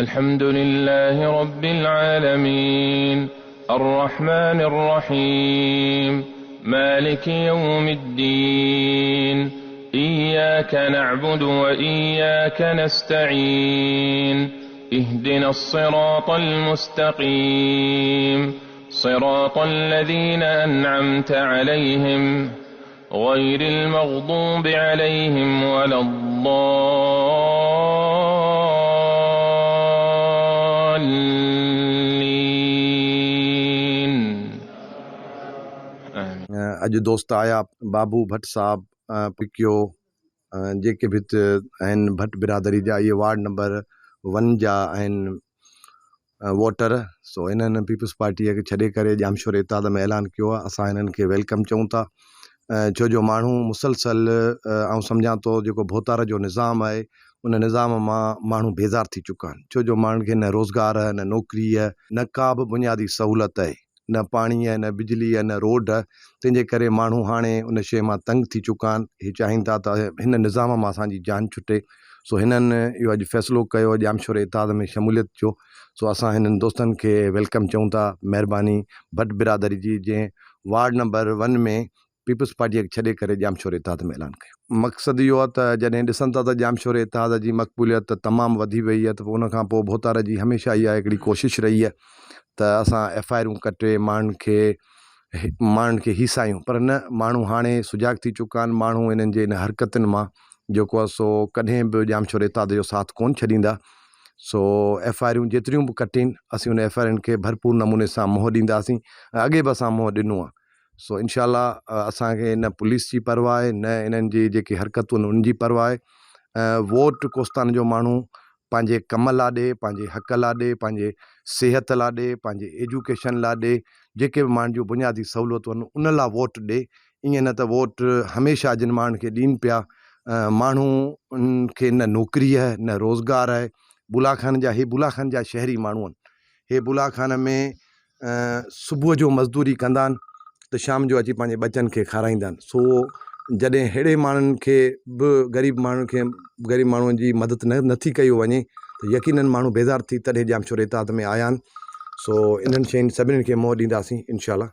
الحمد لله رب العالمين الرحمن الرحيم مالك يوم الدين إياك نعبد وإياك نستعين اهدنا الصراط المستقيم صراط الذين أنعمت عليهم غير المغضوب عليهم ولا الضالين अॼु दोस्त आया बाबू भट्ट साहब पिकियो जेके बि आहिनि भट्ट बिरादरी जा इहे वार्ड नंबर 1 जा आहिनि वोटर। सो इन्हनि पीपल्स पार्टीअ खे छॾे करे जामशोर इताद में ऐलान कयो आहे। असां इन्हनि खे वेलकम चऊं था छो जो माण्हू मुसलसल ऐं सम्झां थो जेको भोतार जो निज़ाम आहे उन निज़ाम मां माण्हू बेज़ार थी चुका आहिनि छो जो माण्हुनि खे न रोज़गार आहे न नौकिरी आहे न का बि बुनियादी सहूलियत आहे न पाणी आहे न बिजली आहे न रोड आहे। तंहिंजे करे माण्हू हाणे उन शइ मां तंग थी चुका आहिनि। हीअ चाहिनि था त हिन निज़ाम मां असांजी जान छुटे। सो हिननि इहो अॼु फ़ैसिलो कयो जामशोर इताद में शमूलियत जो। सो असां हिननि दोस्तनि खे वेलकम चऊं था। महिरबानी भट्ट बिरादरी जी जंहिं वार्ड नंबर 1 में पीपल्स पार्टीअ खे छॾे करे जामशोर इताद में ऐलान कयो। मक़सदु इहो आहे त जॾहिं ॾिसनि था त जामशोर इताद जी मक़बूलियत तमामु वधी वई आहे त पोइ उनखां पोइ भोतार जी हमेशह इहा हिकिड़ी कोशिशि रही आहे त असां FIR कटे माण्हुनि खे हिसायूं, पर न माण्हू हाणे सुजाग थी चुका आहिनि। माण्हू इन्हनि जे इन हरकतुनि मां जेको आहे सो कॾहिं बि जामशोर इताद जो साथ कोन छॾींदा। सो FIR जेतिरियूं बि कटिन असीं उन FIR खे भरपूर नमूने सां मोह ॾींदासीं। अॻे बि असां मोह ॾिनो आहे। सो इनशाला असांखे न पुलिस जी परवाह आहे न इन्हनि जी जेकी हरकतूं आहिनि उन जी परवाह आहे। वोट कोस्तान जो माण्हू पंहिंजे कम लाइ ॾे, पंहिंजे हक़ लाइ ॾे, पंहिंजे सिहत लाइ ॾे, पंहिंजे एजुकेशन लाइ ॾे, जेके बि माण्हुनि जूं बुनियादी सहूलियतूं आहिनि उन लाइ वोट ॾे। ईअं न त वोट हमेशह जिन माण्हुनि खे ॾियनि पिया माण्हुनि खे न नौकिरी आहे न रोज़गार आहे। बुलाखान जा शहरी माण्हू आहिनि। हे बुलाखान में सुबुह जो मज़दूरी कंदा आहिनि त शाम जो अची पंहिंजे बचनि खे खाराईंदा आहिनि। सो जॾहिं अहिड़े माण्हुनि खे बि ग़रीब माण्हुनि जी मदद नथी कई वञे त यकीनन माण्हू बेज़ार थी तॾहिं जामशोर इताद में आया आहिनि। सो इन्हनि शयुनि सभिनीनि खे मोह ॾींदासीं इनशाला।